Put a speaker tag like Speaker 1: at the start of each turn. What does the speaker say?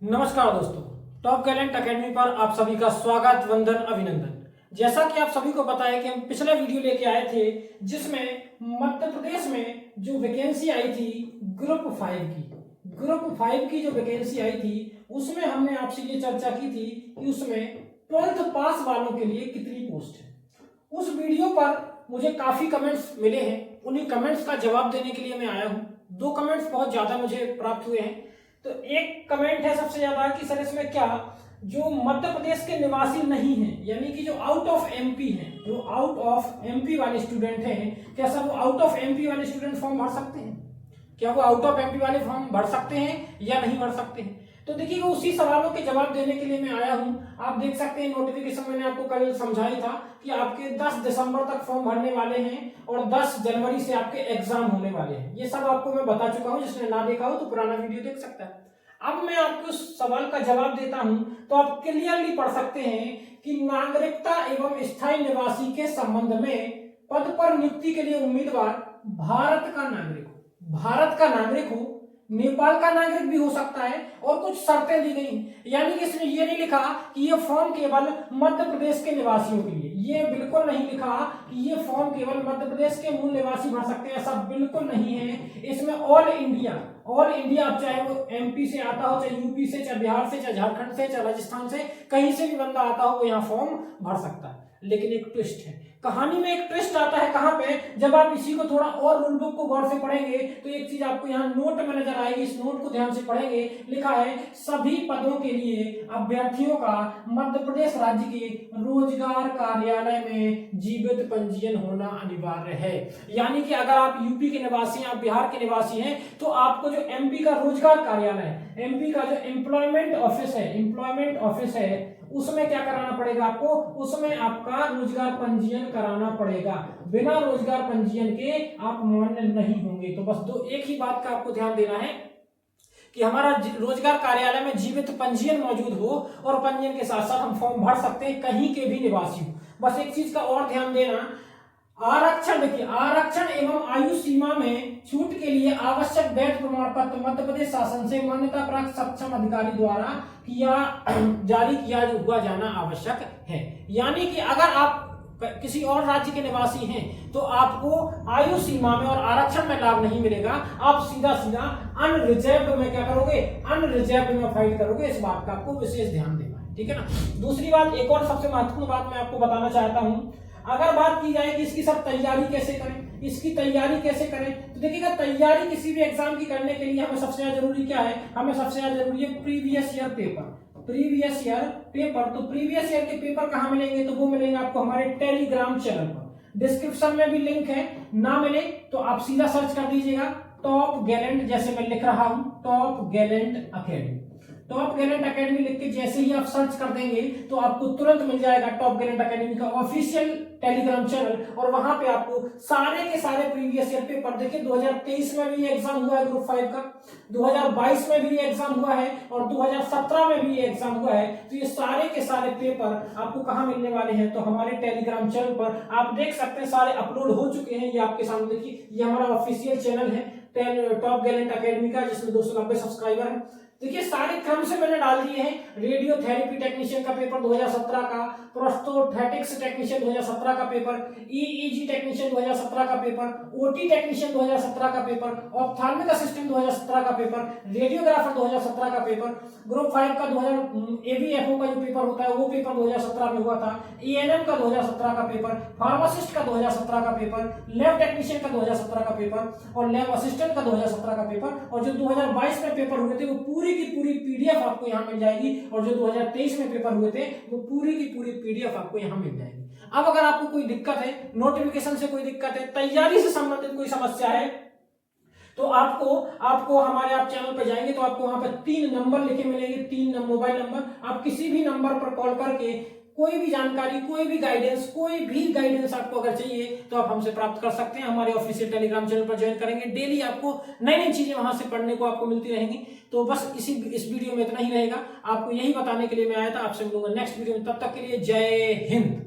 Speaker 1: नमस्कार दोस्तों, top Gallant academy पर आप सभी का स्वागत, वंदन, अभिनंदन। जैसा कि आप सभी को पता है कि हम पिछला वीडियो लेके आए थे जिसमें मध्य प्रदेश में जो वैकेंसी आई थी ग्रुप 5 की जो वैकेंसी आई थी उसमें हमने आपसे ये चर्चा की थी कि उसमें 12th पास वालों के लिए कितनी पोस्ट है। उस वीडियो पर मुझे काफी कमेंट्स मिले हैं, उन्हीं कमेंट्स का जवाब देने के लिए मैं आया हूं। 2 कमेंट्स बहुत ज्यादा मुझे प्राप्त हुए हैं। तो एक कमेंट है सबसे ज्यादा कि सर इसमें क्या जो मध्य प्रदेश के निवासी नहीं हैं, यानी कि जो आउट ऑफ एमपी हैं, जो आउट ऑफ एमपी वाले स्टूडेंट हैं, क्या सर वो आउट ऑफ एमपी वाले स्टूडेंट फॉर्म भर सकते हैं? क्या वो आउट ऑफ एमपी वाले फॉर्म भर सकते हैं या नहीं भर सकते हैं? तो देखिए उसी सवालों के जवाब देने के लिए मैं आया हूं। आप देख सकते हैं नोटिफिकेशन मैंने आपको कल समझाई था कि आपके 10 दिसंबर तक फॉर्म भरने वाले हैं और 10 जनवरी से आपके एग्जाम होने वाले हैं। ये सब आपको मैं बता चुका हूं, जिसने ना देखा हो तो पुराना वीडियो देख सकता है। अब मैं आपको उस सवाल का जवाब देता हूं तो आप क्लियरली पढ़ सकते हैं कि नागरिकता एवं स्थायी निवासी के संबंध में पद पर नियुक्ति के लिए उम्मीदवार भारत का नागरिक हो, नेपाल का नागरिक भी हो सकता है और कुछ शर्तें दी गई। यानी कि इसमें यह नहीं लिखा कि ये फॉर्म केवल मध्य प्रदेश के निवासियों के लिए, ये बिल्कुल नहीं लिखा कि ये फॉर्म केवल मध्य प्रदेश के मूल निवासी भर सकते हैं, ऐसा बिल्कुल नहीं है। इसमें ऑल इंडिया अब चाहे वो एमपी से आता हो, चाहे यूपी से, चाहे बिहार से, चाहे झारखंड से, चाहे राजस्थान से, कहीं से भी बंदा आता हो वो यहाँ फॉर्म भर सकता है। लेकिन एक ट्विस्ट है, कहानी में एक ट्विस्ट आता है। कहां पे? जब आप इसी को थोड़ा और रूल बुक को गौर से पढ़ेंगे तो एक चीज आपको यहाँ नोट में नजर आएगी। इस नोट को ध्यान से पढ़ेंगे, लिखा है सभी पदों के लिए अभ्यर्थियों का मध्य प्रदेश राज्य के रोजगार कार्यालय में जीवित पंजीयन होना अनिवार्य है। यानी कि अगर आप यूपी के निवासी हैं, आप बिहार के निवासी हैं, तो आपको जो एमपी का रोजगार कार्यालय है, एमपी का जो एम्प्लॉयमेंट ऑफिस है, उसमें क्या कराना पड़ेगा आपको? उसमें आपका रोजगार पंजीयन कराना पड़ेगा। बिना रोजगार पंजीयन के आप मान्य नहीं होंगे। तो बस एक ही बात का आपको ध्यान देना है कि हमारा रोजगार कार्यालय में जीवित पंजीयन मौजूद हो और पंजीयन के साथ साथ हम फॉर्म भर सकते हैं, कहीं के भी निवासी हो। बस एक चीज का और ध्यान देना, आरक्षण, देखिए आरक्षण एवं आयु सीमा में छूट के लिए आवश्यक वैध प्रमाण पत्र मध्य प्रदेश शासन से मान्यता प्राप्त सक्षम अधिकारी द्वारा जारी किया हुआ जाना आवश्यक है। यानी कि अगर आप किसी और राज्य के निवासी हैं तो आपको आयु सीमा में और आरक्षण में लाभ नहीं मिलेगा। आप सीधा अनरिजर्व्ड में क्या करोगे? अनरिजर्व्ड में फाइल करोगे। इस बात का आपको विशेष ध्यान देना है, ठीक है ना। दूसरी बात, एक और सबसे महत्वपूर्ण बात मैं आपको बताना चाहता हूं। अगर बात की जाए कि इसकी सब तैयारी कैसे करें, तो देखिएगा तैयारी किसी भी एग्जाम की करने के लिए हमें सबसे ज्यादा जरूरी क्या है? हमें सबसे ज्यादा जरूरी है प्रीवियस ईयर पेपर। तो प्रीवियस ईयर के पेपर कहां मिलेंगे? तो वो मिलेंगे आपको हमारे टेलीग्राम चैनल पर। डिस्क्रिप्शन में भी लिंक है, ना मिले तो आप सीधा सर्च कर दीजिएगा टॉप गैलेंट, जैसे मैं लिख रहा हूं टॉप गैलेंट अकेडमी लिख के जैसे ही आप सर्च कर देंगे तो आपको तुरंत मिल जाएगा टॉप गैलेंट अकेडमी का ऑफिशियल टेलीग्राम चैनल। और वहां पे आपको सारे के सारे प्रीवियस ईयर पेपर, देखिए 2023 में भी एग्जाम हुआ है ग्रुप 5 का, 2022 में भी एग्जाम हुआ है और 2017 में भी एग्जाम हुआ है। तो ये सारे के सारे पेपर आपको कहां मिलने वाले हैं? तो हमारे टेलीग्राम चैनल पर आप देख सकते हैं, सारे अपलोड हो चुके हैं। ये आपके सामने देखिए, ये हमारा ऑफिशियल चैनल है टॉप गैलेंट अकेडमी का, जिसमें 290 सब्सक्राइबर है। देखिए सारे क्रम से मैंने डाल दिए हैं। रेडियो थेरेपी टेक्नीशियन का पेपर 2017 का, प्रोस्थेटिक्स टेक्नीशियन 2017 का पेपर, ईईजी टेक्नीशियन 2017 का पेपर, ओटी टेक्नीशियन 2017 का पेपर, ऑप्थाल्मिक असिस्टेंट 2017 का पेपर, रेडियोग्राफर 2017 का पेपर, ग्रुप 5 का एबीएफओ का जो पेपर होता है वो पेपर 2017 में हुआ था, एएनएम का 2017 का पेपर, फार्मासिस्ट का 2017 का पेपर, लैब टेक्नीशियन का 2017 का पेपर और लैब असिस्टेंट का 2017 का पेपर। और जो 2022 में पेपर हुए थे वो पूरी की पूरी पीडीएफ आपको यहां मिल जाएगी। और जो 2023 में पेपर हुए थे वो पूरी की पूरी पीडीएफ आपको यहां मिल जाएगी। अब अगर आपको कोई दिक्कत है, नोटिफिकेशन से कोई दिक्कत है, तैयारी से संबंधित कोई समस्या है, तो आपको हमारे आप चैनल पे जाएंगे तो आपको वहां पे 3 नंबर लिखे मिलेंगे, 3 मोबाइल नंबर। आप किसी भी नंबर पर कॉल करके कोई भी जानकारी, कोई भी गाइडेंस आपको अगर चाहिए तो आप हमसे प्राप्त कर सकते हैं। हमारे ऑफिशियल टेलीग्राम चैनल पर ज्वाइन करेंगे, डेली आपको नई नई चीजें वहां से पढ़ने को आपको मिलती रहेंगी। तो बस इस वीडियो में इतना ही रहेगा। आपको यही बताने के लिए मैं आया था। आपसे मिलूंगा नेक्स्ट वीडियो में, तब तक के लिए जय हिंद।